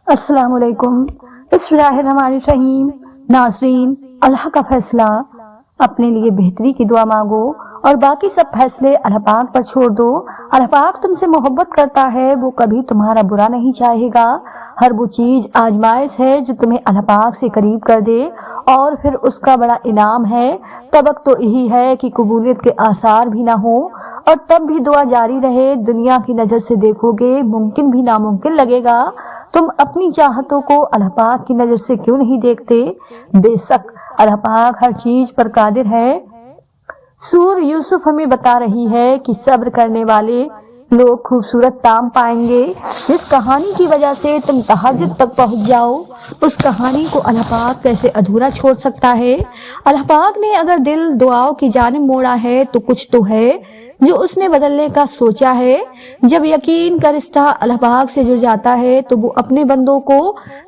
السلام علیکم۔ بسم اللہ الرحمن الرحیم۔ ناظرین، اللہ کا فیصلہ، اپنے لیے بہتری کی دعا مانگو اور باقی سب فیصلے اللہ پاک پر چھوڑ دو۔ اللہ پاک تم سے محبت کرتا ہے، وہ کبھی تمہارا برا نہیں چاہے گا۔ ہر وہ چیز آزمائش ہے جو تمہیں اللہ پاک سے قریب کر دے اور پھر اس کا بڑا انعام ہے۔ سبق تو یہی ہے کہ قبولیت کے آثار بھی نہ ہو اور تب بھی دعا جاری رہے۔ دنیا کی نظر سے دیکھو گے ممکن بھی ناممکن لگے گا۔ تم اپنی چاہتوں کو اللہ پاک کی نظر سے کیوں نہیں دیکھتے؟ بے شک اللہ پاک ہر چیز پر قادر ہے۔ سورہ یوسف ہمیں بتا رہی ہے کہ صبر کرنے والے لوگ خوبصورت تام پائیں گے۔ جس کہانی کی وجہ سے تم تہجد تک پہنچ جاؤ، اس کہانی کو اللہ پاک کیسے ادھورا چھوڑ سکتا ہے؟ اللہ پاک نے اگر دل دعاؤں کی جانب موڑا ہے تو کچھ تو ہے جو اس نے بدلنے کا سوچا ہے۔ جب یقین کا رشتہ اللہ پاک سے جڑ جاتا ہے تو وہ اپنے بندوں کو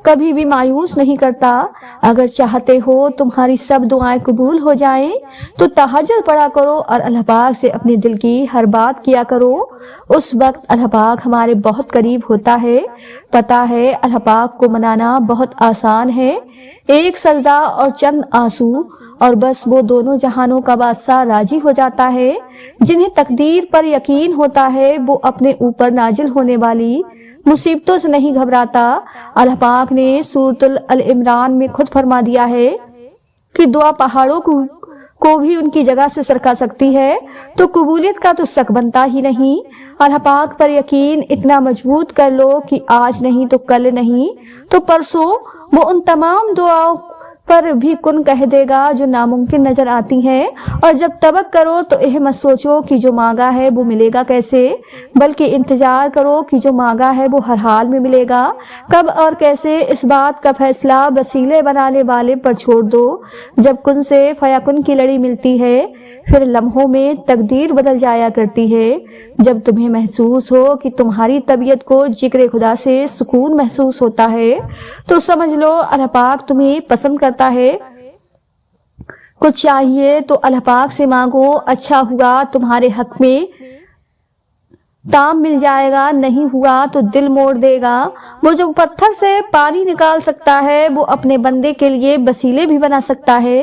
کبھی بھی مایوس نہیں کرتا۔ اگر چاہتے ہو تمہاری سب دعائیں قبول ہو جائیں تو تہجد پڑھا کرو اور اللہ پاک سے اپنے دل کی ہر بات کیا کرو۔ اس وقت اللہ پاک ہمارے بہت قریب ہوتا ہے۔ پتہ ہے اللہ پاک کو منانا بہت آسان ہے۔ ایک سجدہ اور چند آنسو اور بس وہ دونوں جہانوں کا بادشاہ راضی ہو جاتا ہے۔ جنہیں تقدیر پر یقین ہوتا ہے وہ اپنے اوپر نازل ہونے والی مصیبتوں سے نہیں گھبراتا۔ اللہ پاک نے سورۃ العمران میں خود فرما دیا ہے کہ دعا پہاڑوں کو بھی ان کی جگہ سے سرکا سکتی ہے، تو قبولیت کا تو شک بنتا ہی نہیں۔ اللہ پاک پر یقین اتنا مضبوط کر لو کہ آج نہیں تو کل نہیں تو پرسوں وہ ان تمام دعاؤں پر بھی کن کہہ دے گا جو ناممکن نظر آتی ہیں۔ اور جب توقع کرو تو یہ مت سوچو کہ جو مانگا ہے وہ ملے گا کیسے، بلکہ انتظار کرو کہ جو مانگا ہے وہ ہر حال میں ملے گا۔ کب اور کیسے، اس بات کا فیصلہ وسیلے بنانے والے پر چھوڑ دو۔ جب کن سے فیکن کی لڑی ملتی ہے پھر لمحوں میں تقدیر بدل جایا کرتی ہے۔ جب تمہیں محسوس ہو کہ تمہاری طبیعت کو ذکر خدا سے سکون محسوس ہوتا ہے تو سمجھ لو اللہ پاک تمہیں پسند کرتا ہے۔ کچھ چاہیے تو اللہ پاک سے مانگو، اچھا ہوا تمہارے حق میں تام مل جائے گا، نہیں ہوا تو دل موڑ دے گا۔ وہ جو پتھر سے پانی نکال سکتا ہے وہ اپنے بندے کے لیے وسیلے بھی بنا سکتا ہے۔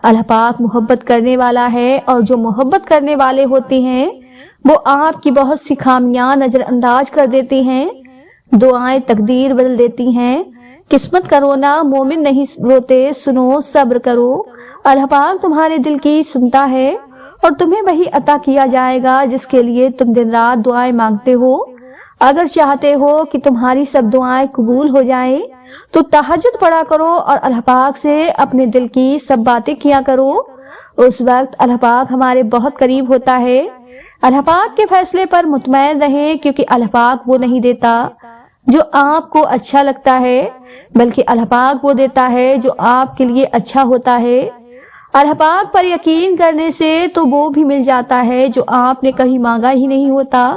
اللہ پاک محبت کرنے والا ہے اور جو محبت کرنے والے ہوتے ہیں وہ آپ کی بہت سی خامیاں نظر انداز کر دیتے ہیں۔ دعائیں تقدیر بدل دیتی ہیں۔ قسمت کا رونا مومن نہیں روتے، سنو صبر کرو۔ اللہ پاک تمہارے دل کی سنتا ہے اور تمہیں وہی عطا کیا جائے گا جس کے لیے تم دن رات دعائیں مانگتے ہو۔ اگر چاہتے ہو کہ تمہاری سب دعائیں قبول ہو جائیں تو تہجد پڑھا کرو اور اللہ پاک سے اپنے دل کی سب باتیں کیا کرو۔ اس وقت اللہ پاک ہمارے بہت قریب ہوتا ہے۔ اللہ پاک کے فیصلے پر مطمئن رہیں، کیونکہ اللہ پاک وہ نہیں دیتا جو آپ کو اچھا لگتا ہے، بلکہ اللہ پاک وہ دیتا ہے جو آپ کے لیے اچھا ہوتا ہے۔ اللہ پاک پر یقین کرنے سے تو وہ بھی مل جاتا ہے جو آپ نے کبھی مانگا ہی نہیں ہوتا،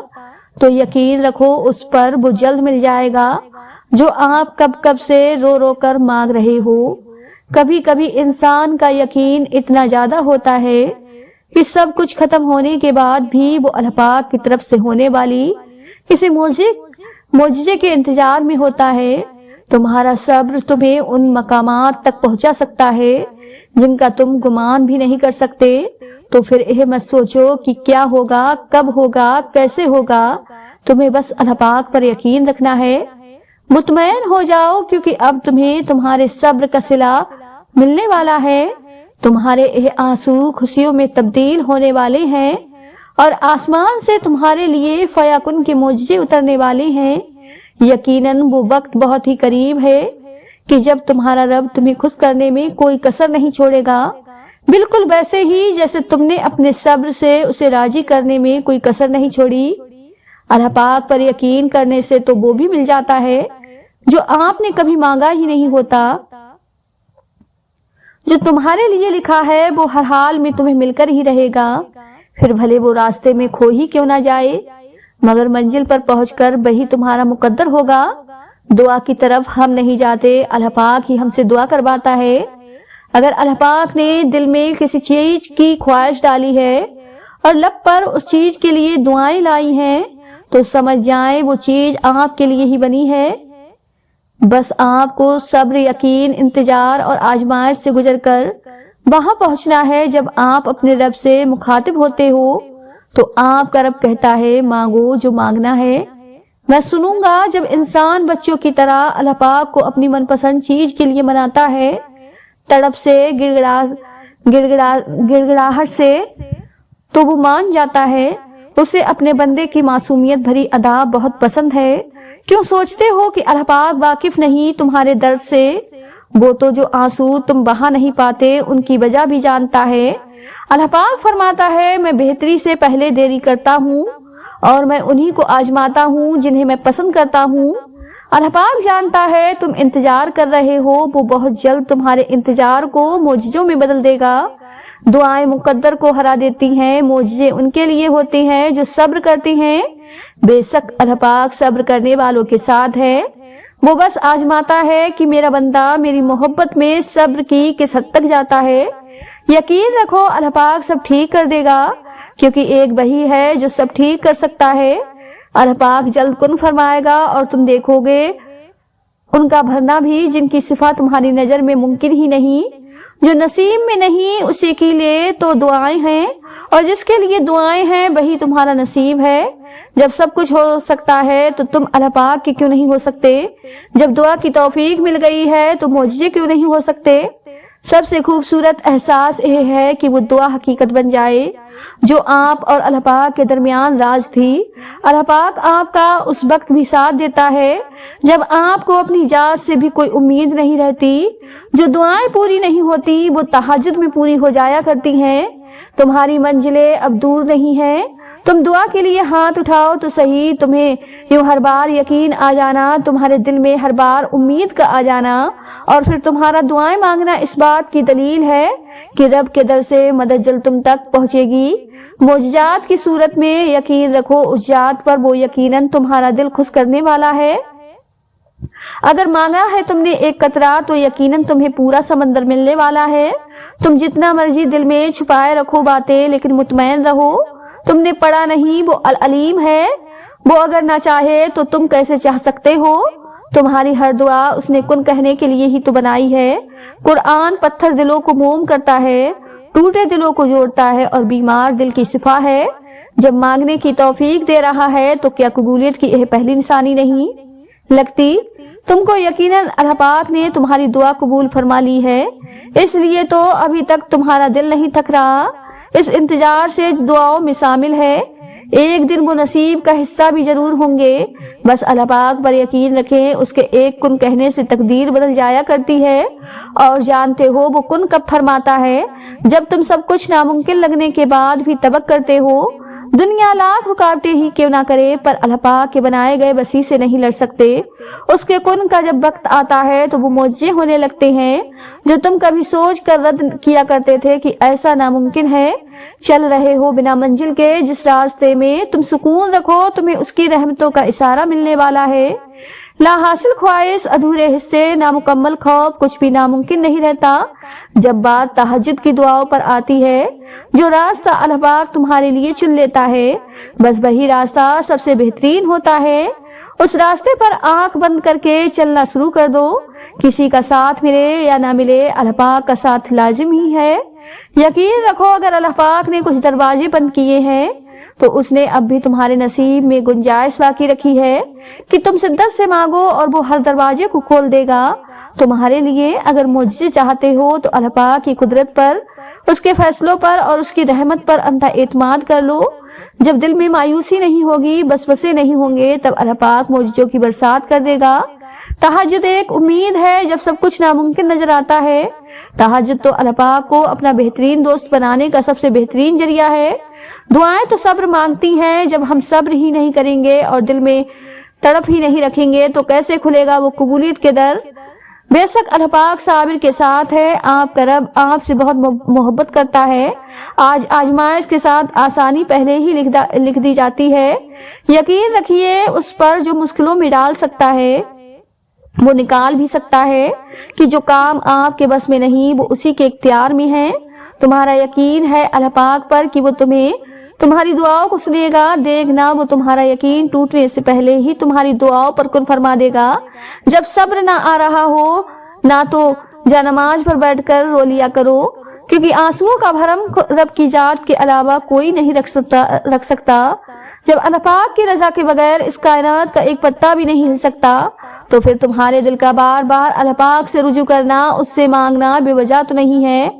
تو یقین رکھو اس پر وہ جلد مل جائے گا جو آپ کب سے رو رو کر مانگ رہے ہو۔ کبھی کبھی انسان کا یقین اتنا زیادہ ہوتا ہے کہ سب کچھ ختم ہونے کے بعد بھی وہ اللہ پاک کی طرف سے ہونے والی کسی معجزے کے انتظار میں ہوتا ہے۔ تمہارا صبر تمہیں ان مقامات تک پہنچا سکتا ہے جن کا تم گمان بھی نہیں کر سکتے۔ تو پھر یہ مت سوچو کہ کیا ہوگا، کب ہوگا، کیسے ہوگا، تمہیں بس اللہ پاک پر یقین رکھنا ہے۔ مطمئن ہو جاؤ کیونکہ اب تمہیں تمہارے صبر کا صلہ ملنے والا ہے۔ تمہارے یہ آنسو خوشیوں میں تبدیل ہونے والے ہیں اور آسمان سے تمہارے لیے فیکن کے معجزے اترنے والے ہیں۔ یقیناً وہ وقت بہت ہی قریب ہے کہ جب تمہارا رب تمہیں خوش کرنے میں کوئی کسر نہیں چھوڑے گا، بالکل ویسے ہی جیسے تم نے اپنے صبر سے اسے راضی کرنے میں کوئی کسر نہیں چھوڑی۔ اللہ پاک پر یقین کرنے سے تو وہ بھی مل جاتا ہے جو آپ نے کبھی مانگا ہی نہیں ہوتا۔ جو تمہارے لیے لکھا ہے وہ ہر حال میں تمہیں مل کر ہی رہے گا، پھر بھلے وہ راستے میں کھو ہی کیوں نہ جائے، مگر منزل پر پہنچ کر وہی تمہارا مقدر ہوگا۔ دعا کی طرف ہم نہیں جاتے، اللہ پاک ہی ہم سے دعا کرواتا ہے۔ اگر اللہ پاک نے دل میں کسی چیز کی خواہش ڈالی ہے اور لب پر اس چیز کے لیے دعائیں لائی ہیں تو سمجھ جائیں وہ چیز آپ کے لیے ہی بنی ہے۔ बस आपको सब्र, यकीन, इंतजार और आजमाइश से गुजर कर वहां पहुंचना है। जब आप अपने रब से मुखातिब होते हो तो आपका रब कहता है मांगो जो मांगना है, मैं सुनूंगा। जब इंसान बच्चों की तरह अल्लाह पाक को अपनी मनपसंद चीज के लिए मनाता है, तड़प से, गिड़गिड़ाहट से, तो वो मान जाता है। उसे अपने बंदे की मासूमियत भरी अदा बहुत पसंद है। क्यों सोचते हो कि अल्लाह पाक वाकिफ नहीं तुम्हारे दर्द से? वो तो जो आंसू तुम बहा नहीं पाते उनकी वजह भी जानता है। अल्लाह पाक फरमाता है मैं बेहतरी से पहले देरी करता हूँ और मैं उन्हीं को आजमाता हूँ जिन्हें मैं पसंद करता हूँ। अल्लाह पाक जानता है तुम इंतजार कर रहे हो, वो बहुत जल्द तुम्हारे इंतजार को मोजिज़ों में बदल देगा। दुआएं मुकद्दर को हरा देती हैं, मोजिज़े उनके लिए होते हैं जो सब्र करते हैं। बेशक अल्लाह पाक सब्र करने वालों के साथ है। वो बस आजमाता है कि मेरा बंदा मेरी मोहब्बत में सब्र की किस हद तक जाता है। यकीन रखो अल्लाह पाक सब ठीक कर देगा, क्योंकि एक वही है जो सब ठीक कर सकता है। अल्लाह पाक जल्द कुन फरमाएगा और तुम देखोगे उनका भरना भी जिनकी सिफा तुम्हारी नजर में मुमकिन ही नहीं। जो नसीब में नहीं उसी के लिए तो दुआएं हैं, और जिसके लिए दुआएं हैं वही तुम्हारा नसीब है। जब सब कुछ हो सकता है तो तुम अल्लाह पाक के क्यों नहीं हो सकते? जब दुआ की तौफीक मिल गई है तो मोजिज़े क्यों नहीं हो सकते? सबसे खूबसूरत एहसास यह है कि वो दुआ हकीकत बन जाए जो आप और अल्लाह पाक के दरमियान राज थी। अल्लाह पाक आपका उस वक्त भी साथ देता है जब आपको अपनी जात से भी कोई उम्मीद नहीं रहती। जो दुआएं पूरी नहीं होती वो तहज्जुद में पूरी हो जाया करती हैं। तुम्हारी मंजिलें अब दूर नहीं है, तुम दुआ के लिए हाथ उठाओ तो सही। तुम्हें यूं हर बार यकीन आ जाना, तुम्हारे दिल में हर बार उम्मीद का आ जाना, और फिर तुम्हारा दुआएं मांगना इस बात की दलील है कि रब के दर से मदद जल्द तुम तक पहुंचेगी। मोजिज़ात की सूरत में यकीन रखो उस जात पर, वो यकीनन तुम्हारा दिल खुश करने वाला है। अगर मांगा है तुमने एक कतरा तो यकीनन तुम्हें पूरा समंदर मिलने वाला है। तुम जितना मर्जी दिल में छुपाए रखो बातें, लेकिन मुतमईन रहो तुमने पढ़ा नहीं, वो अल अलीम है। वो अगर ना चाहे तो तुम कैसे चाह सकते हो? तुम्हारी हर दुआ उसने कुन कहने के लिए ही तो बनाई है। कुरान पत्थर दिलों को मोम करता है, टूटे दिलों को जोड़ता है और बीमार दिल की शिफा है। जब मांगने की तौफीक दे रहा है तो क्या कबूलियत की यह पहली निशानी नहीं लगती? तुमको यकीनन अल्लाह पाक ने तुम्हारी दुआ कबूल फरमा ली है, इसलिए तो अभी तक तुम्हारा दिल नहीं थक रहा। इस इंतजार से दुआओं में शामिल है, एक दिन वो नसीब का हिस्सा भी जरूर होंगे। बस अल्लाह पाक पर यकीन रखें, उसके एक कुन कहने से तकदीर बदल जाया करती है। और जानते हो वो कुन कब फरमाता है? जब तुम सब कुछ नामुमकिन लगने के बाद भी तवक्कुल करते हो। दुनिया लाख रुकावटें ही क्यों ना करे, पर अल्लाह पाक के बनाए गए वसी से नहीं लड़ सकते। उसके कुन का जब वक्त आता है तो वो मोजिज़े होने लगते हैं जो तुम कभी सोच कर रद्द किया करते थे कि ऐसा नामुमकिन है। चल रहे हो बिना मंजिल के जिस रास्ते में, तुम सुकून रखो, तुम्हें उसकी रहमतों का इशारा मिलने वाला है। ला हासिल ख्वाहिश, अधूरे हिस्से, नामुकम्मल खौफ, कुछ भी नामुमकिन नहीं रहता। जब बात तहज्जुद की दुआओं पर आती है, जो रास्ता अल्लाह पाक तुम्हारे लिए चुन लेता है, बस वही रास्ता सबसे बेहतरीन होता है। उस रास्ते पर आंख बंद करके चलना शुरू कर दो। किसी का साथ मिले या ना मिले, अल्लाह पाक का साथ लाजिम ही है। यकीन रखो अगर अल्लाह पाक ने कुछ दरवाजे बंद किए हैं तो उसने अब भी तुम्हारे नसीब में गुंजाइश बाकी रखी है कि तुम शिद्दत से मांगो और वो हर दरवाजे को खोल देगा तुम्हारे लिए। अगर मुझसे चाहते हो तो अल्लाह पाक की कुदरत पर, उसके फैसलों पर और उसकी रहमत पर अंधा एतमाद कर लो। जब दिल में मायूसी नहीं होगी, बसवसे नहीं होंगे, तब अल्लाह पाक मौजों की बरसात कर देगा। तहज्जुद एक उम्मीद है जब सब कुछ नामुमकिन नजर आता है। तहज्जुद तो अल्लाह पाक को अपना बेहतरीन दोस्त बनाने का सबसे बेहतरीन जरिया है। दुआएं तो सब्र मांगती हैं। जब हम सब्र ही नहीं करेंगे और दिल में तड़प ही नहीं रखेंगे तो कैसे खुलेगा वो कबूलियत के दर? बेशक अल्लाह पाक साबिर के साथ है। आपका रब आपसे बहुत मोहब्बत करता है। आज आजमाइश के साथ आसानी पहले ही लिख दी जाती है। यकीन रखिए उस पर जो मुश्किलों में डाल सकता है वो निकाल भी सकता है कि जो काम आपके बस में नहीं वो उसी के इख्तियार में है। तुम्हारा यकीन है अल्लाह पाक पर कि वो तुम्हें तुम्हारी दुआओं को सुनेगा। देखना वो तुम्हारा यकीन टूटने से पहले ही तुम्हारी दुआओं पर कुन फरमा देगा। जब सब्र ना आ रहा हो ना तो जानमाज पर बैठकर रो लिया करो, क्योंकि आंसुओं का भरम रब की जात के अलावा कोई नहीं रख सकता। जब अल्लाह पाक की रजा के बगैर इस कायनात का एक पत्ता भी नहीं हिल सकता, तो फिर तुम्हारे दिल का बार बार अल्लाह पाक से रुजू करना, उससे मांगना बेवजह तो नहीं है।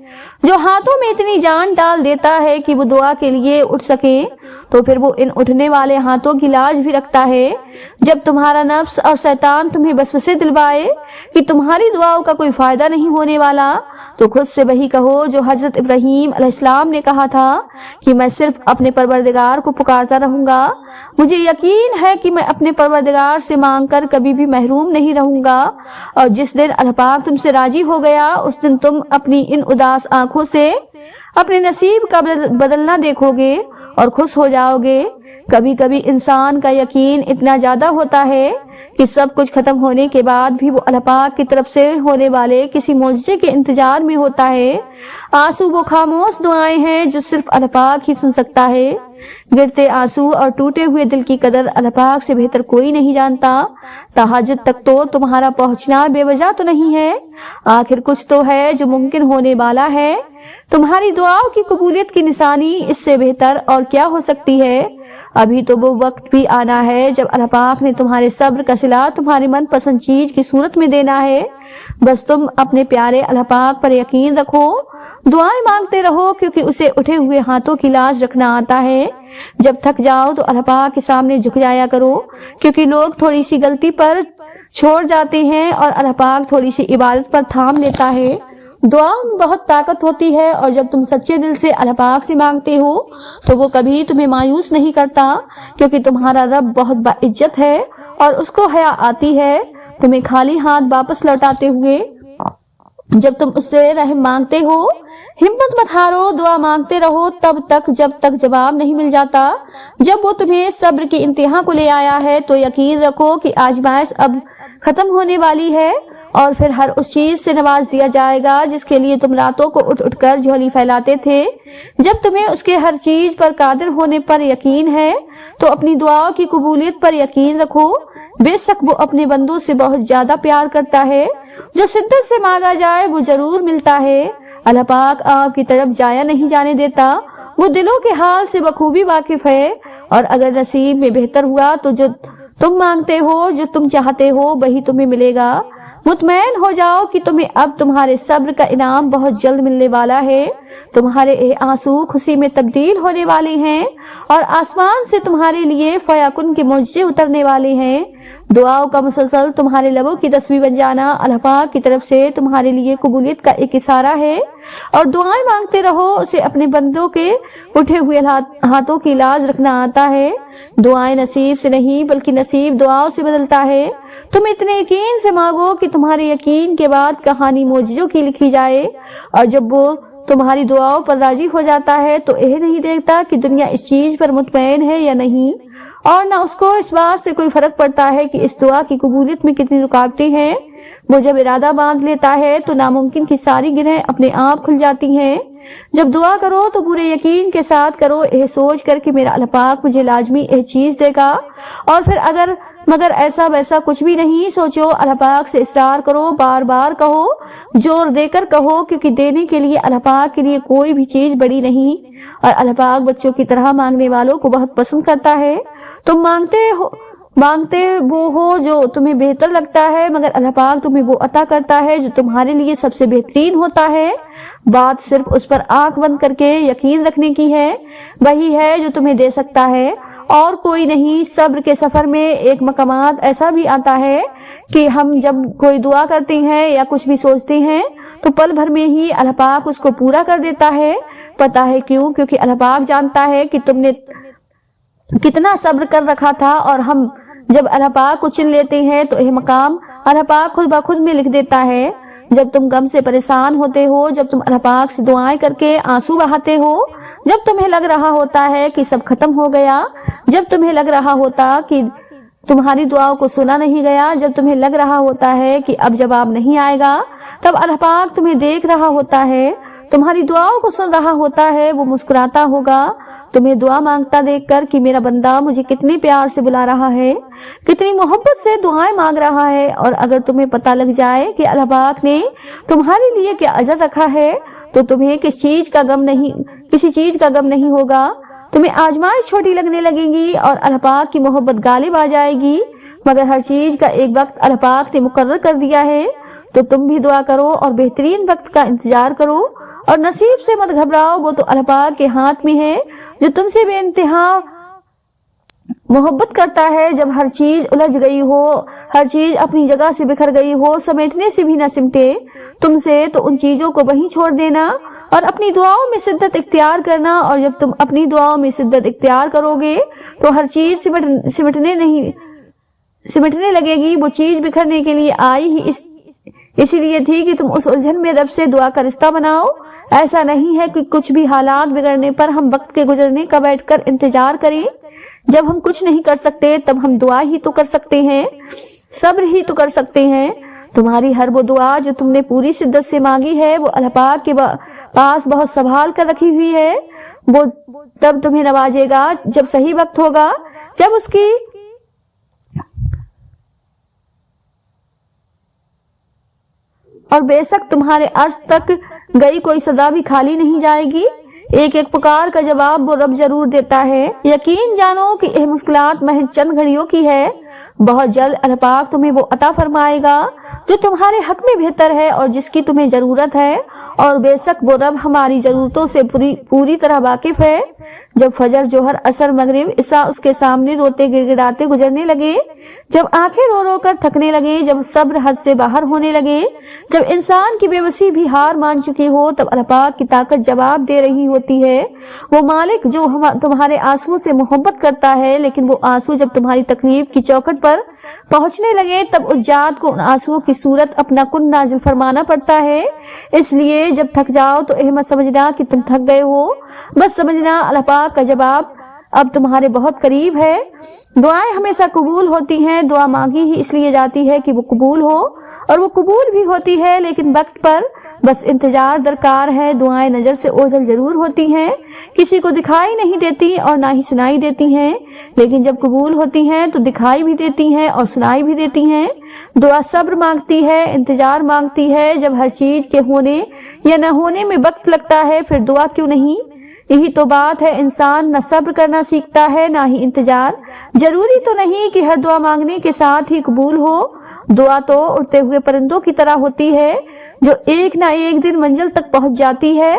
जो हाथों में इतनी जान डाल देता है कि वो दुआ के लिए उठ सके, तो फिर वो इन उठने वाले हाथों की लाज भी रखता है। जब तुम्हारा नफ्स और शैतान तुम्हें बसवसे दिलवाए कि तुम्हारी दुआओं का कोई फायदा नहीं होने वाला, तो खुद से वही कहो जो हजरत इब्राहीम अलैहिस्सलाम ने कहा था कि मैं सिर्फ अपने परवरदिगार को पुकारता रहूंगा। मुझे यकीन है कि मैं अपने परवरदिगार से मांगकर कभी भी महरूम नहीं रहूंगा। और जिस दिन अल्लाह पाक तुमसे राजी हो गया, उस दिन तुम अपनी इन उदास आंखों से अपने नसीब का बदलना देखोगे और खुश हो जाओगे। कभी कभी इंसान का यकीन इतना ज्यादा होता है कि सब कुछ खत्म होने के बाद भी वो अल्लाह पाक की तरफ से होने वाले किसी मौजज़े के इंतजार में होता है। आंसू वो खामोश दुआएं हैं जो सिर्फ अल्लाह पाक ही सुन सकता है। गिरते आंसू और टूटे हुए दिल की कदर अल्लाह पाक से बेहतर कोई नहीं जानता। तहज्जुद तक तो तुम्हारा पहुंचना बेवजह तो नहीं है। आखिर कुछ तो है जो मुमकिन होने वाला है। तुम्हारी दुआओं की कबूलियत की निशानी इससे बेहतर और क्या हो सकती है। अभी तो वो वक्त भी आना है जब अल्लाह पाक ने तुम्हारे सब्र का सिला तुम्हारी मनपसंद चीज की सूरत में देना है। बस तुम अपने प्यारे अल्लाह पाक पर यकीन रखो, दुआएं मांगते रहो, क्योंकि उसे उठे हुए हाथों की लाज रखना आता है। जब थक जाओ तो अल्लाह पाक के सामने झुक जाया करो, क्योंकि लोग थोड़ी सी गलती पर छोड़ जाते हैं और अल्लाह पाक थोड़ी सी इबादत पर थाम लेता है। दुआ में बहुत ताकत होती है और जब तुम सच्चे दिल से अल्लाह पाक से मांगते हो तो वो कभी तुम्हें मायूस नहीं करता, क्योंकि तुम्हारा रब बहुत बाइज्जत है और उसको हया आती है तुम्हें खाली हाथ वापस लौटाते हुए। जब तुम उससे रहम मांगते हो, हिम्मत मत हारो, दुआ मांगते रहो तब तक जब तक जवाब नहीं मिल जाता। जब वो तुम्हें सब्र की इंतहा को ले आया है तो यकीन रखो कि आजमाइश अब खत्म होने वाली है और फिर हर उस चीज से नवाज दिया जाएगा जिसके लिए तुम रातों को उठ उठकर झोली फैलाते थे। जब तुम्हें उसके हर चीज पर कादिर होने पर यकीन है तो अपनी दुआओं की कबूलियत पर यकीन रखो। बेशक वो अपने बंदों से बहुत ज्यादा प्यार करता है। जो शिद्दत से मांगा जाए वो जरूर मिलता है। अल्लाह पाक आपकी तरफ जाया नहीं जाने देता। वो दिलों के हाल से बखूबी वाकिफ है और अगर नसीब में बेहतर हुआ तो जो तुम मांगते हो, जो तुम चाहते हो, वही तुम्हें मिलेगा। मुतमैन हो जाओ कि तुम्हें अब तुम्हारे सब्र का इनाम बहुत जल्द मिलने वाला है। तुम्हारे आंसू खुशी में तब्दील होने वाले हैं और आसमान से तुम्हारे लिए फयाकुन के मुआजिज़े उतरने वाले हैं। दुआओं का मुसलसल तुम्हारे लबों की तस्बीह बन जाना अल्लाह पाक की तरफ से तुम्हारे लिए कबूलियत का एक इशारा है। और दुआएं मांगते रहो, उसे अपने बंदों के उठे हुए हाथों की लाज रखना आता है। दुआएं नसीब से नहीं बल्कि नसीब दुआओं से बदलता है। तुम इतने यकीन से मांगो कि तुम्हारे यकीन के बाद कहानी मौजज़ों की लिखी जाए। और जब वो तुम्हारी दुआओं पर राजी हो जाता है तो यह नहीं देखता कि दुनिया इस चीज पर मुतमईन है या नहीं, और न उसको इस बात से कोई फर्क पड़ता है कि इस दुआ की कबूलियत में कितनी रुकावटें हैं। वो जब इरादा बांध लेता है तो नामुमकिन की सारी गिरहें अपने आप खुल जाती हैं। जब दुआ करो तो पूरे यकीन के साथ करो, यह सोच कर कि मेरा अल्लाह पाक मुझे लाजमी यह चीज देगा। और फिर मगर ऐसा वैसा कुछ भी नहीं सोचो, अल्लाह पाक से इसरार करो, बार बार कहो, जोर देकर कहो, क्योंकि देने के लिए अल्लाह पाक के लिए कोई भी चीज बड़ी नहीं। और अल्लाह पाक बच्चों की तरह मांगने वालों को बहुत पसंद करता है। तुम मांगते वो हो जो तुम्हें बेहतर लगता है, मगर अल्लाह पाक तुम्हें वो अता करता है जो तुम्हारे लिए सबसे बेहतरीन होता है। बात सिर्फ उस पर आंख बंद करके यकीन रखने की है। वही है जो तुम्हें दे सकता है और कोई नहीं। सब्र के सफर में एक मकामात ऐसा भी आता है कि हम जब कोई दुआ करते हैं या कुछ भी सोचते हैं तो पल भर में ही अल्लाह पाक उसको पूरा कर देता है। पता है क्यों? क्योंकि अल्लाह पाक जानता है कि तुमने कितना सब्र कर रखा था। और हम जब अल्लाह पाक को चुन लेते हैं तो यह मकाम अल्लाह पाक खुद ब खुद में लिख देता है। जब तुम गम से परेशान होते हो, जब तुम अल्लाह पाक से दुआएं करके आंसू बहाते हो, जब तुम्हें लग रहा होता है कि सब खत्म हो गया, जब तुम्हें लग रहा होता कि تمہاری دعاؤں کو سنا نہیں گیا، جب تمہیں لگ رہا ہوتا ہے کہ اب جواب نہیں آئے گا، تب اللہ پاک تمہیں دیکھ رہا ہوتا ہے، تمہاری دعاؤں کو سن رہا ہوتا ہے، وہ مسکراتا ہوگا تمہیں دعا مانگتا دیکھ کر کہ میرا بندہ مجھے کتنے پیار سے بلا رہا ہے، کتنی محبت سے دعائیں مانگ رہا ہے۔ اور اگر تمہیں پتہ لگ جائے کہ اللہ پاک نے تمہارے لیے کیا اجر رکھا ہے تو تمہیں کسی چیز کا غم نہیں ہوگا۔ تمہیں آزمائش چھوٹی لگنے لگے گی اور اللہ پاک کی محبت غالب آ جائے گی، مگر ہر چیز کا ایک وقت اللہ پاک نے مقرر کر دیا ہے، تو تم بھی دعا کرو اور بہترین وقت کا انتظار کرو اور نصیب سے مت گھبراؤ، وہ تو اللہ پاک کے ہاتھ میں ہے جو تم سے بے انتہا محبت کرتا ہے۔ جب ہر چیز الجھ گئی ہو، ہر چیز اپنی جگہ سے بکھر گئی ہو، سمیٹنے سے بھی نہ سمٹے تم سے، تو ان چیزوں کو وہیں چھوڑ دینا اور اپنی دعاؤں میں شدت اختیار کرنا، اور جب تم اپنی دعاؤں میں شدت اختیار کرو گے تو ہر چیز سمٹنے لگے گی۔ وہ چیز بکھرنے کے لیے آئی ہی اسی لیے تھی کہ تم اس الجھن میں رب سے دعا کا رشتہ بناؤ۔ ایسا نہیں ہے کہ کچھ بھی حالات بگڑنے پر ہم وقت کے گزرنے کا بیٹھ کر انتظار کریں۔ جب ہم کچھ نہیں کر سکتے تب ہم دعا ہی تو کر سکتے ہیں، صبر ہی تو کر سکتے ہیں۔ تمہاری ہر وہ دعا جو تم نے پوری شدت سے مانگی ہے وہ اللہ پاک کے پاس بہت سنبھال کر رکھی ہوئی ہے۔ وہ تب تمہیں نوازے گا جب صحیح وقت ہوگا، جب اس کی اور بے شک تمہارے عرض تک گئی کوئی صدا بھی خالی نہیں جائے گی۔ ایک ایک پکار کا جواب وہ رب ضرور دیتا ہے۔ یقین جانو کہ یہ مشکلات محض چند گھڑیوں کی ہے، بہت جلد اللہ پاک تمہیں وہ عطا فرمائے گا جو تمہارے حق میں بہتر ہے اور جس کی تمہیں ضرورت ہے، اور بے شک وہ رب ہماری ضرورتوں سے پوری طرح واقف ہے۔ جب فجر، جوہر، عصر، مغرب، عشاء اس کے سامنے روتے گڑ گڑاتے گزرنے لگے، جب آنکھیں رو رو کر تھکنے لگے، جب صبر حد سے باہر ہونے لگے، جب انسان کی بے بسی بھی ہار مان چکی ہو، تب اللہ پاک کی طاقت جواب دے رہی ہوتی ہے۔ وہ مالک جو تمہارے آنسو سے محبت کرتا ہے، لیکن وہ آنسو جب تمہاری تکلیف کی چوکھٹ پر پہنچنے لگے تب اس ذات کو ان آنسوؤں کی صورت اپنا کن نازل فرمانا پڑتا ہے۔ اس لیے جب تھک جاؤ تو احمد سمجھنا کہ تم تھک گئے ہو، بس سمجھنا اللہ پاک کا جواب اب تمہارے بہت قریب ہے۔ دعائیں ہمیشہ قبول ہوتی ہیں، دعا مانگی ہی اس لیے جاتی ہے کہ وہ قبول ہو، اور وہ قبول بھی ہوتی ہے لیکن وقت پر، بس انتظار درکار ہے۔ دعائیں نظر سے اوجھل ضرور ہوتی ہیں، کسی کو دکھائی نہیں دیتی اور نہ ہی سنائی دیتی ہیں، لیکن جب قبول ہوتی ہیں تو دکھائی بھی دیتی ہیں اور سنائی بھی دیتی ہیں۔ دعا صبر مانگتی ہے، انتظار مانگتی ہے۔ جب ہر چیز کے ہونے یا نہ ہونے میں وقت لگتا ہے پھر دعا کیوں نہیں؟ یہی تو بات ہے، انسان نہ صبر کرنا سیکھتا ہے نہ ہی انتظار۔ ضروری تو نہیں کہ ہر دعا مانگنے کے ساتھ ہی قبول ہو۔ دعا تو اڑتے ہوئے پرندوں کی طرح ہوتی ہے جو ایک نہ ایک دن منزل تک پہنچ جاتی ہے۔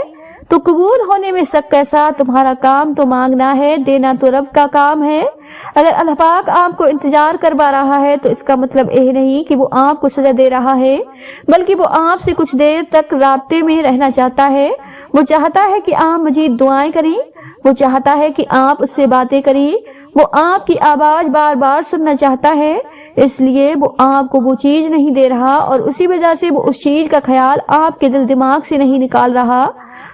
تو قبول ہونے میں شک کیسا؟ تمہارا کام تو مانگنا ہے، دینا تو رب کا کام ہے۔ اگر اللہ پاک آپ کو انتظار کروا رہا ہے تو اس کا مطلب یہ نہیں کہ وہ آپ کو سزا دے رہا ہے، بلکہ وہ آپ سے کچھ دیر تک رابطے میں رہنا چاہتا ہے۔ وہ چاہتا ہے کہ آپ مزید دعائیں کریں، وہ چاہتا ہے کہ آپ اس سے باتیں کریں، وہ آپ کی آواز بار بار سننا چاہتا ہے، اس لیے وہ آپ کو وہ چیز نہیں دے رہا، اور اسی وجہ سے وہ اس چیز کا خیال آپ کے دل دماغ سے نہیں نکال رہا۔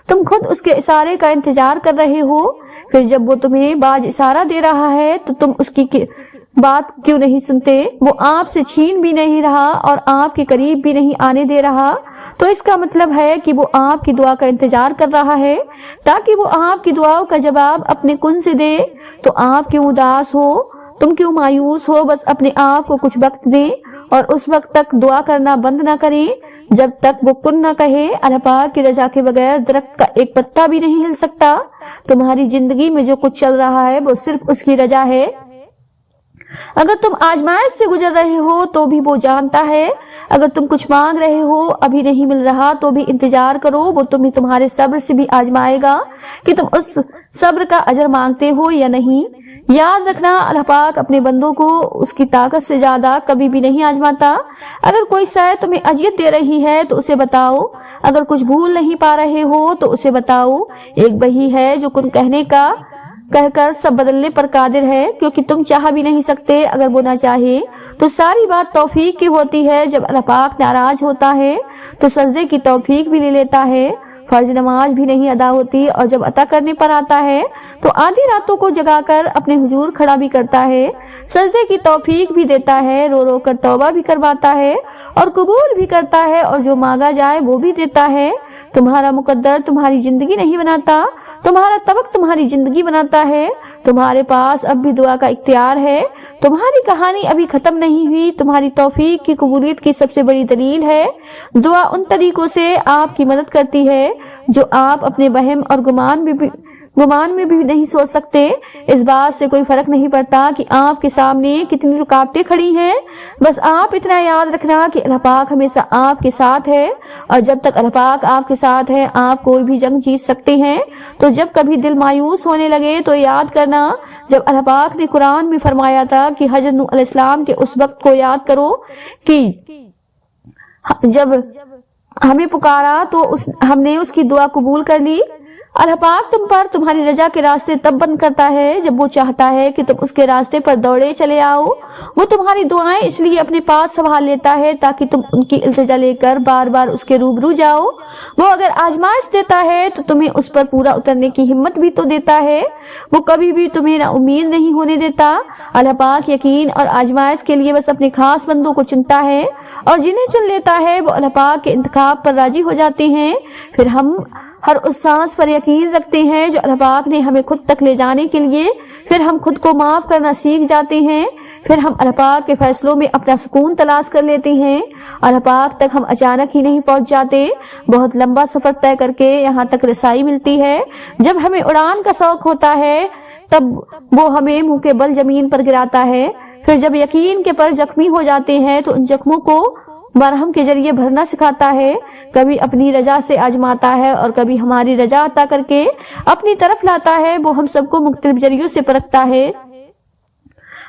تم خود اس کے اشارے کا انتظار کر رہے ہو، پھر جب وہ تمہیں باز اشارہ دے رہا ہے تو تم اس کی بات کیوں نہیں سنتے؟ وہ آپ سے چھین بھی نہیں رہا اور آپ کے قریب بھی نہیں آنے دے رہا، تو اس کا مطلب ہے کہ وہ آپ کی دعا کا انتظار کر رہا ہے تاکہ وہ آپ کی دعاؤں کا جواب اپنے کن سے دے۔ تو آپ کیوں اداس ہو، تم کیوں مایوس ہو؟ بس اپنے آپ کو کچھ وقت دیں اور اس وقت تک دعا کرنا بند نہ کریں جب تک وہ کن نہ کہے۔ اللہ پاک کی رضا کے بغیر درخت کا ایک پتا بھی نہیں ہل سکتا۔ تمہاری زندگی میں جو کچھ چل رہا ہے وہ صرف اس کی رضا ہے۔ اگر تم آزمائش سے گزر رہے ہو تو بھی وہ جانتا ہے، اگر تم کچھ مانگ رہے ہو ابھی نہیں مل رہا تو بھی انتظار کرو، وہ تمہیں تمہارے صبر سے بھی آزمائے گا کہ تم اس صبر کا اجر مانگتے ہو یا نہیں۔ یاد رکھنا، اللہ پاک اپنے بندوں کو اس کی طاقت سے زیادہ کبھی بھی نہیں آزماتا۔ اگر کوئی شے تمہیں اذیت دے رہی ہے تو اسے بتاؤ، اگر کچھ بھول نہیں پا رہے ہو تو اسے بتاؤ۔ ایک وہی ہے جو کن کہہ کر سب بدلنے پر قادر ہے، کیونکہ تم چاہ بھی نہیں سکتے اگر وہ نہ چاہے۔ تو ساری بات توفیق کی ہوتی ہے۔ جب اللہ پاک ناراض ہوتا ہے تو سجدے کی توفیق بھی لے لیتا ہے۔ فرض نماز بھی نہیں ادا ہوتی، اور جب عطا کرنے پر آتا ہے تو آدھی راتوں کو جگا کر اپنے حضور کھڑا بھی کرتا ہے، سجدے کی توفیق بھی دیتا ہے، رو رو کر توبہ بھی کرواتا ہے اور قبول بھی کرتا ہے، اور جو مانگا جائے وہ بھی دیتا ہے۔ تمہارا مقدر تمہاری زندگی نہیں بناتا، تمہارا طبق تمہاری زندگی بناتا ہے۔ تمہارے پاس اب بھی دعا کا اختیار ہے، تمہاری کہانی ابھی ختم نہیں ہوئی۔ تمہاری توفیق کی قبولیت کی سب سے بڑی دلیل ہے دعا ان طریقوں سے آپ کی مدد کرتی ہے جو آپ اپنے وہم اور گمان میں بھی نہیں سوچ سکتے۔ اس بات سے کوئی فرق نہیں پڑتا کہ آپ کے سامنے کتنی رکاوٹیں کھڑی ہیں، بس آپ اتنا یاد رکھنا کہ اللہ پاک ہمیشہ آپ کے ساتھ ہے، اور جب تک اللہ پاک آپ کے ساتھ ہے آپ کوئی بھی جنگ جیت سکتے ہیں۔ تو جب کبھی دل مایوس ہونے لگے تو یاد کرنا جب اللہ پاک نے قرآن میں فرمایا تھا کہ حضرت نوح علیہ السلام کے اس وقت کو یاد کرو کہ جب ہمیں پکارا تو ہم نے اس کی دعا قبول کر لی۔ اللہ پاک تم پر تمہاری رجا کے راستے تب بند کرتا ہے جب وہ چاہتا ہے کہ تم اس کے راستے پر دوڑے چلے آؤ۔ وہ تمہاری دعائیں اس لیے اپنے پاس سنبھال لیتا ہے تاکہ تم ان کی التجا لے کر بار بار اس کے روبرو جاؤ۔ وہ اگر آزمائش دیتا ہے تو تمہیں اس پر پورا اترنے کی ہمت بھی تو دیتا ہے۔ وہ کبھی بھی تمہیں نا امید نہیں ہونے دیتا۔ اللہ پاک یقین اور آزمائش کے لیے بس اپنے خاص بندوں کو چنتا ہے، اور جنہیں چن لیتا ہے وہ اللہ پاک کے انتخاب پر راضی ہو جاتے ہیں۔ پھر ہم ہر اس سانس پر یقین رکھتے ہیں جو اللہ پاک نے ہمیں خود تک لے جانے کے لیے، پھر ہم خود کو معاف کرنا سیکھ جاتے ہیں، پھر ہم اللہ پاک کے فیصلوں میں اپنا سکون تلاش کر لیتے ہیں۔ اللہ پاک تک ہم اچانک ہی نہیں پہنچ جاتے، بہت لمبا سفر طے کر کے یہاں تک رسائی ملتی ہے۔ جب ہمیں اڑان کا شوق ہوتا ہے تب وہ ہمیں منہ کے بل زمین پر گراتا ہے، پھر جب یقین کے پر زخمی ہو جاتے ہیں تو ان زخموں کو مرہم کے ذریعے بھرنا سکھاتا ہے، کبھی اپنی رجا سے آزماتا ہے اور کبھی ہماری رجا عطا کر کے اپنی طرف لاتا ہے۔ وہ ہم سب کو مختلف ذریعوں سے پرکھتا ہے،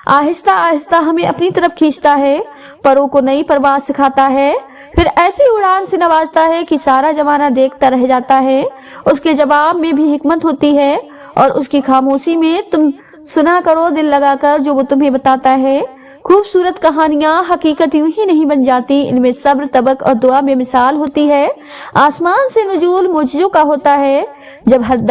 آہستہ آہستہ ہمیں اپنی طرف کھینچتا ہے، پروں کو نئی پرواز سکھاتا ہے، پھر ایسی اڑان سے نوازتا ہے کہ سارا زمانہ دیکھتا رہ جاتا ہے۔ اس کے جواب میں بھی حکمت ہوتی ہے، اور اس کی خاموشی میں تم سنا کرو دل لگا کر جو وہ تمہیں بتاتا ہے۔ خوبصورت کہانیاں حقیقت یوں ہی نہیں بن جاتی، ان میں صبر، طبق اور دعا میں مثال ہوتی ہے۔ آسمان سے نزول معجزوں کا ہوتا ہے، جب ہر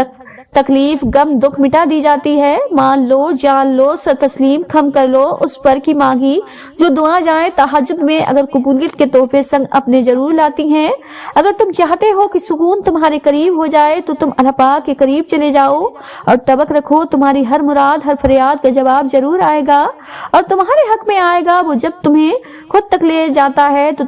تکلیف، غم، دکھ مٹا دی جاتی ہے۔ مان لو، جان لو، سر تسلیم خم کر لو اس پر کی مانگی جو دعا جائیں تہجد میں اگر قبولیت کے تحفے سنگ اپنے ضرور لاتی ہیں۔ اگر تم چاہتے ہو کہ سکون تمہارے قریب ہو جائے تو تم اللہ پاک کے قریب چلے جاؤ اور طبق رکھو، تمہاری ہر مراد، ہر فریاد کا جواب ضرور آئے گا، اور تمہارے حق میں آئے گا۔ وہ جب تمہیں خود تک لے جاتا ہے تو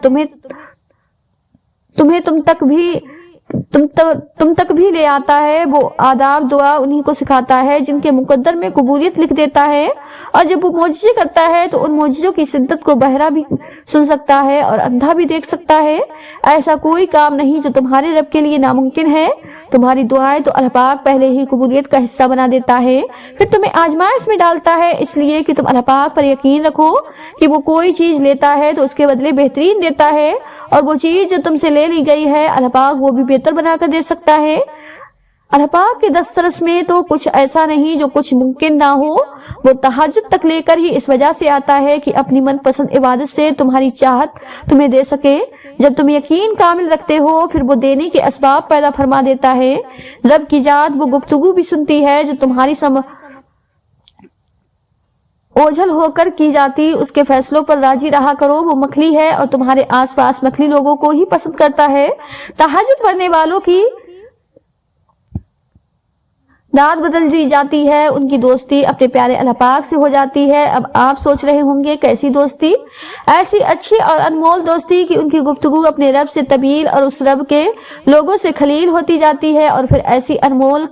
تم تک بھی لے آتا ہے۔ وہ آداب دعا انہی کو سکھاتا ہے جن کے مقدر میں قبولیت لکھ دیتا ہے، اور جب وہ معجزے کرتا ہے تو ان معجزوں کی شدت کو بہرا بھی سن سکتا ہے اور اندھا بھی دیکھ سکتا ہے۔ ایسا کوئی کام نہیں جو تمہارے رب کے لیے ناممکن ہے۔ تمہاری دعائیں تو اللہ پاک پہلے ہی قبولیت کا حصہ بنا دیتا ہے، پھر تمہیں آزمائش میں ڈالتا ہے اس لیے کہ تم اللہ پاک پر یقین رکھو کہ وہ کوئی چیز لیتا ہے تو اس کے بدلے بہترین دیتا ہے، اور وہ چیز جو تم سے لے لی گئی ہے اللہ پاک وہ بھی بہتر بنا کر دے سکتا ہے۔ اللہ پاک کے دسترس میں تو کچھ ایسا نہیں جو کچھ ممکن نہ ہو۔ وہ تہجد تک لے کر ہی اس وجہ سے آتا ہے کہ اپنی من پسند عبادت سے تمہاری چاہت تمہیں دے سکے۔ جب تم یقین کامل رکھتے ہو پھر وہ دینے کے اسباب پیدا فرما دیتا ہے۔ رب کی ذات وہ گفتگو بھی سنتی ہے جو تمہاری اوجھل ہو کر کی جاتی، اس کے فیصلوں پر راضی رہا کرو۔ وہ مکھلی ہے اور تمہارے آس پاس مکھلی لوگوں کو ہی پسند کرتا ہے۔ تہجد پڑھنے والوں کی داد بدل دی جاتی ہے، ان کی دوستی اپنے پیارے اللہ پاک سے ہو جاتی ہے۔ اب آپ سوچ رہے ہوں گے کیسی دوستی؟ ایسی اچھی اور انمول دوستی کہ ان کی گفتگو اپنے رب سے طویل اور اس رب کے لوگوں سے خلیل ہوتی جاتی ہے، اور پھر ایسی انمول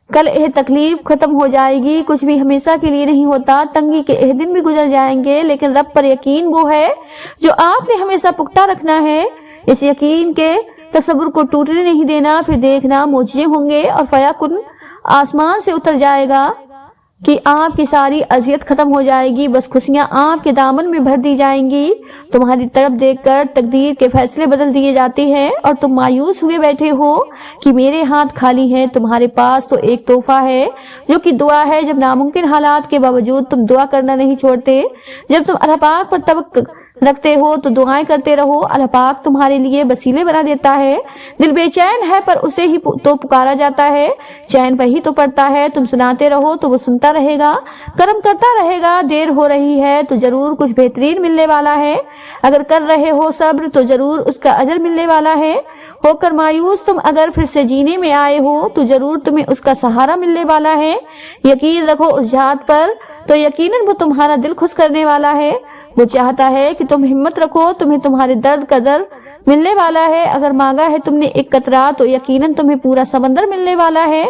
کل تکلیف ختم ہو جائے گی۔ کچھ بھی ہمیشہ کے لیے نہیں ہوتا، تنگی کے دن بھی گزر جائیں گے، لیکن رب پر یقین وہ ہے جو آپ نے ہمیشہ پختہ رکھنا ہے۔ اس یقین کے تصور کو ٹوٹنے نہیں دینا، پھر دیکھنا معجزے ہوں گے اور فیاکن آسمان سے اتر جائے گا کہ آپ کی ساری اذیت ختم ہو جائے گی، بس خوشیاں آپ کے دامن میں بھر دی جائیں گی۔ تمہاری طرف دیکھ کر تقدیر کے فیصلے بدل دیے جاتے ہیں اور تم مایوس ہوئے بیٹھے ہو کہ میرے ہاتھ خالی ہیں۔ تمہارے پاس تو ایک تحفہ ہے جو کہ دعا ہے۔ جب ناممکن حالات کے باوجود تم دعا کرنا نہیں چھوڑتے، جب تم اللہ پاک پر रखते हो तो दुआएं करते रहो, अल्लाह पाक तुम्हारे लिए वसीले बना देता है। दिल बेचैन है पर उसे ही तो पुकारा जाता है, चैन पर ही तो पड़ता है। तुम सुनाते रहो तो वो सुनता रहेगा, कर्म करता रहेगा। देर हो रही है तो जरूर कुछ बेहतरीन मिलने वाला है, अगर कर रहे हो सब्र तो जरूर उसका अजर मिलने वाला है। होकर मायूस तुम अगर फिर से जीने में आए हो तो जरूर तुम्हें उसका सहारा मिलने वाला है। यकीन रखो उस जात पर तो यकीनन वो तुम्हारा दिल खुश करने वाला है। वो चाहता है कि तुम हिम्मत रखो, तुम्हें तुम्हारे दर्द का दर्द मिलने वाला है। अगर मांगा है तुमने एक कतरा तो यकीनन तुम्हें पूरा समंदर मिलने वाला है।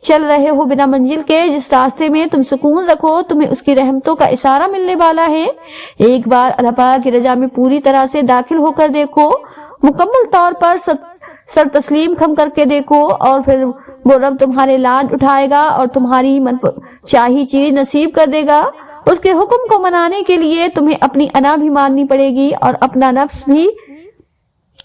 चल रहे हो बिना मंजिल के जिस रास्ते में तुम सुकून रखो, तुम्हें उसकी रहमतों का इशारा मिलने वाला है। एक बार अल्लाह पाक की रजा में पूरी तरह से दाखिल होकर देखो, मुकम्मल तौर पर सर तस्लीम खम करके देखो, और फिर वो रब तुम्हारे लाड उठाएगा और तुम्हारी मन चाही चीज नसीब कर देगा। उसके हुक्म को मनाने के लिए तुम्हें अपनी अना भी माननी पड़ेगी और अपना नफ्स भी।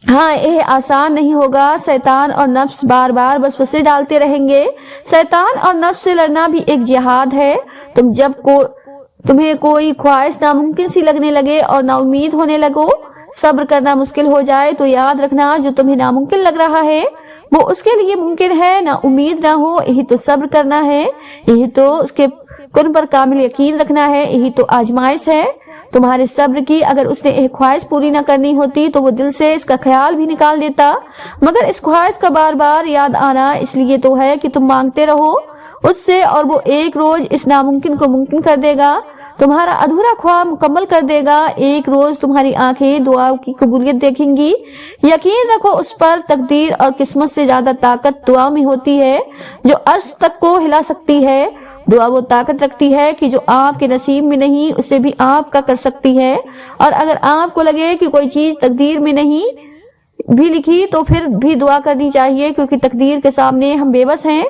हाँ, यह आसान नहीं होगा। शैतान और नफ्स बार बार वसवसे डालते रहेंगे। शैतान और नफ्स से लड़ना भी एक जिहाद है। तुम्हें कोई ख्वाहिश नामुमकिन सी लगने लगे और नाउमीद होने लगो, सब्र करना मुश्किल हो जाए तो याद रखना जो तुम्हें नामुमकिन लग रहा है वो उसके लिए मुमकिन है। ना उम्मीद ना हो, यही तो सब्र करना है, यही तो उसके कुन पर कामिल यकीन रखना है, यही तो आजमाइश है तुम्हारे सब्र की। अगर उसने एक ख्वाहिश पूरी न करनी होती तो वो दिल से इसका ख्याल भी निकाल देता, मगर इस ख्वाहिश का बार बार याद आना इसलिए तो है कि तुम मांगते रहो उससे, और वो एक रोज इस नामुमकिन को मुमकिन कर देगा, तुम्हारा अधूरा ख्वाब मुकम्मल कर देगा। एक रोज तुम्हारी आंखें दुआ की कबूलियत देखेंगी। यकीन रखो उस पर तकदीर और किस्मत से ज्यादा ताकत दुआ में होती है, जो अर्श तक को हिला सकती है। दुआ वो ताकत रखती है कि जो आपके नसीब में नहीं उसे भी आपका कर सकती है। और अगर आपको लगे कि कोई चीज तकदीर में नहीं भी लिखी तो फिर भी दुआ करनी चाहिए, क्योंकि तकदीर के सामने हम बेबस हैं।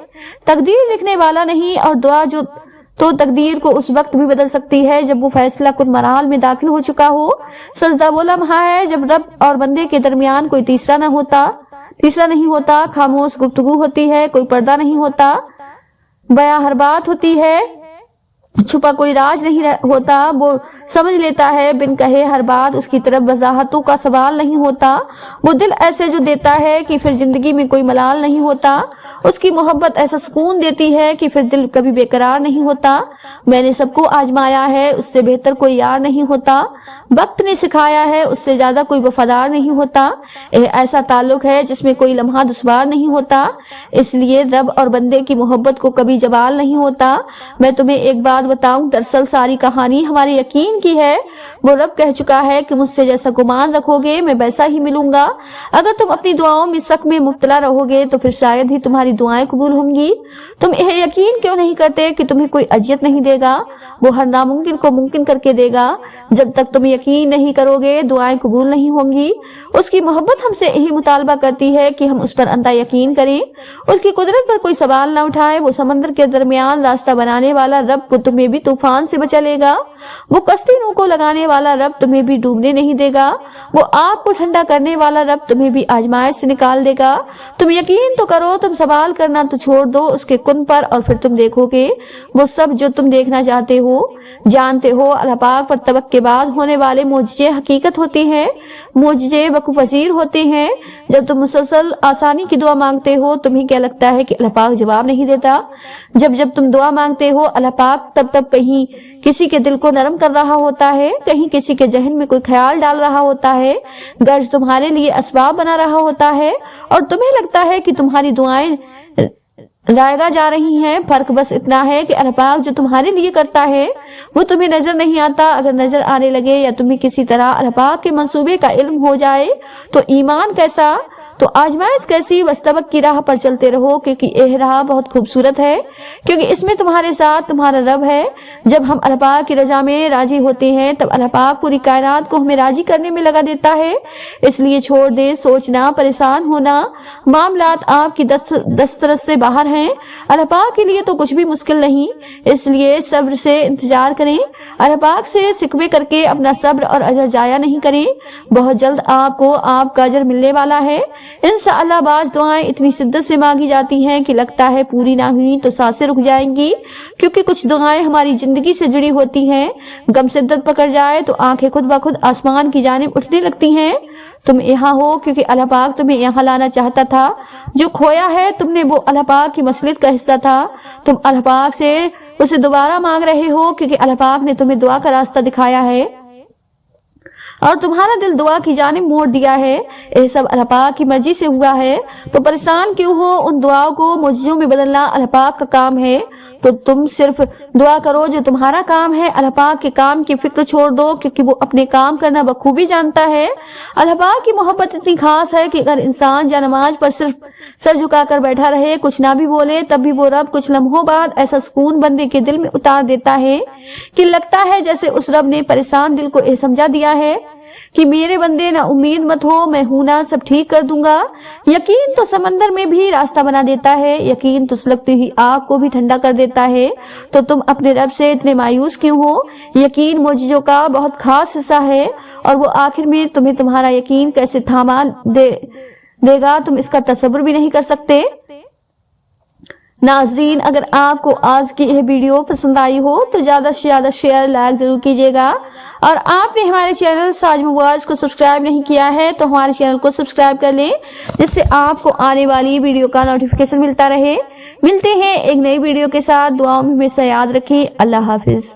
तकदीर लिखने वाला नहीं, और दुआ जो तो तकदीर को उस वक्त भी बदल सकती है जब वो फैसला कुन मराल में दाखिल हो चुका हो। सजदा वो लम्हा है जब रब और बंदे के दरमियान कोई तीसरा नहीं होता। खामोश गुफ्तगू होती है, कोई पर्दा नहीं होता। बयां हर बात होती है, छुपा कोई राज नहीं होता। वो समझ लेता है बिन कहे हर बात, उसकी तरफ वजाहतों का सवाल नहीं होता। वो दिल ऐसे जो देता है कि फिर जिंदगी में कोई मलाल नहीं होता। उसकी मोहब्बत ऐसा सुकून देती है कि फिर दिल कभी बेकरार नहीं होता। मैंने सबको आजमाया है, उससे बेहतर कोई यार नहीं होता। वक्त ने सिखाया है, उससे ज्यादा कोई वफादार नहीं होता। ऐसा ताल्लुक है जिसमें कोई लम्हा दुश्वार नहीं होता। इसलिए रब और बंदे की मोहब्बत को कभी जवाल नहीं होता। मैं तुम्हें एक बात बताऊं, दरअसल सारी कहानी हमारे यकीन की है। वो रब कह चुका है कि मुझसे जैसा गुमान रखोगे मैं वैसा ही मिलूंगा। अगर तुम अपनी दुआओं में शक में मुब्तला रहोगे तो फिर शायद ही तुम्हारी दुआएं कबूल होंगी। तुम यह यकीन क्यों नहीं करते कि तुम्हें कोई अजियत नहीं देगा? वो हर नामुमकिन को मुमकिन करके देगा। जब तक तुम यकीन नहीं करोगे दुआएं कबूल नहीं होंगी। उसकी मोहब्बत हमसे यही मुतालबा करती है कि हम उस पर अंधा यकीन करें, उसकी कुदरत पर कोई सवाल न उठाए। वो समंदर के दरमियान रास्ता बनाने वाला रब को तुम्हें भी तूफान से बचा लेगा। वो कश्ती नूह को लगाने वाला रब तुम्हें भी डूबने नहीं देगा। वो आग को ठंडा करने वाला रब तुम्हें भी आजमाइश से निकाल देगा। तुम यकीन तो करो, तुम सवाल करना तो छोड़ दो उसके कुन पर, और फिर तुम देखोगे वो सब जो तुम देखना चाहते हो। जानते हो अल्लाह पाक पर तवक्कुल के बाद होने वाले मोजिज़े हकीकत होते हैं, मोजिज़े वक़्फ़ होते हैं। जब तुम मुसलसल आसानी की दुआ मांगते हो तुम्हें क्या लगता है कि अल्लाह पाक जवाब नहीं देता? जब तुम दुआ मांगते हो अल्लाह पाक तब कहीं किसी के दिल को नरम कर रहा होता है, कहीं किसी के जहन में कोई ख्याल डाल रहा होता है, गर्ज तुम्हारे लिए असबाब बना रहा होता है, और तुम्हें लगता है कि तुम्हारी दुआएं रायगा जा रही हैं। फर्क बस इतना है कि अल्लाह पाक जो तुम्हारे लिए करता है वो तुम्हें नजर नहीं आता। अगर नजर आने लगे या तुम्हें किसी तरह अल्लाह पाक के मंसूबे का इल्म हो जाए तो ईमान कैसा, तो आजमाइश कैसी। वस्तबक की राह पर चलते रहो, क्योंकि यह राह बहुत खूबसूरत है, क्योंकि इसमें तुम्हारे साथ तुम्हारा रब है। जब हम अल्लाह पाक की रजा में राजी होते हैं तब अल्लाह पाक पूरी कायनात को हमें राजी करने में लगा देता है। इसलिए छोड़ दे सोचना, परेशान होना। मामलात आपकी दस्तरस से बाहर हैं। अल्लाह पाक के लिए तो कुछ भी मुश्किल नहीं, इसलिए सब्र से इंतजार करें। अल्लाह पाक से सिकवे करके अपना सब्र और अजर जाया नहीं करें। बहुत जल्द आपको आपका अजर मिलने वाला है। इंशाअल्लाह बाज दुआएं इतनी शिद्दत से मांगी जाती हैं कि लगता है पूरी ना हुई तो सांसें रुक जाएंगी, क्योंकि कुछ दुआएं हमारी जिंदगी से जुड़ी होती हैं। गम शिद्दत पकड़ जाए तो आंखें खुद ब खुद आसमान की जानिब उठने लगती हैं। तुम यहाँ हो क्योंकि अल्लाह पाक तुम्हें यहाँ लाना चाहता था। जो खोया है तुमने वो अल्लाह पाक की मसलियत का हिस्सा था। तुम अल्लाह पाक से उसे दोबारा मांग रहे हो क्योंकि अल्लाह पाक ने तुम्हें दुआ का रास्ता दिखाया है और तुम्हारा दिल दुआ की जानिब मोड़ दिया है। ये सब अल्लाह पाक की मर्जी से हुआ है, तो परेशान क्यों हो? उन दुआओं को मुआजिज़ों में बदलना अल्लाह पाक का काम है। तो तुम सिर्फ दुआ करो जो तुम्हारा काम है। अल्लाह पाक के काम की फिक्र छोड़ दो, क्योंकि वो अपने काम करना बखूबी जानता है। अल्लाह पाक की मोहब्बत इतनी खास है कि अगर इंसान या नमाज पर सिर्फ सर झुकाकर बैठा रहे, कुछ ना भी बोले, तब भी वो रब कुछ लम्हों बाद ऐसा सुकून बंदे के दिल में उतार देता है कि लगता है जैसे उस रब ने परेशान दिल को ये समझा दिया है कि मेरे बंदे ना उम्मीद मत हो, मैं हूं ना, सब ठीक कर दूंगा। यकीन तो समंदर में भी रास्ता बना देता है, यकीन तो सुलगती हुई आग को भी ठंडा कर देता है। तो तुम अपने रब से इतने मायूस क्यों हो? यकीन मुआजिज़ों का बहुत खास हिस्सा है और वो आखिर में तुम्हें तुम्हारा यकीन कैसे थामा देगा तुम इसका तसव्वुर भी नहीं कर सकते। नाज़रीन, अगर आपको आज की यह वीडियो पसंद आई हो तो ज्यादा से ज्यादा शेयर लाइक जरूर कीजिएगा, और आपने हमारे चैनल साज मुबाज को सब्सक्राइब नहीं किया है तो हमारे चैनल को सब्सक्राइब कर लें, जिससे आपको आने वाली वीडियो का नोटिफिकेशन मिलता रहे। मिलते हैं एक नई वीडियो के साथ। दुआओं में हमेशा याद रखें। अल्लाह हाफिज।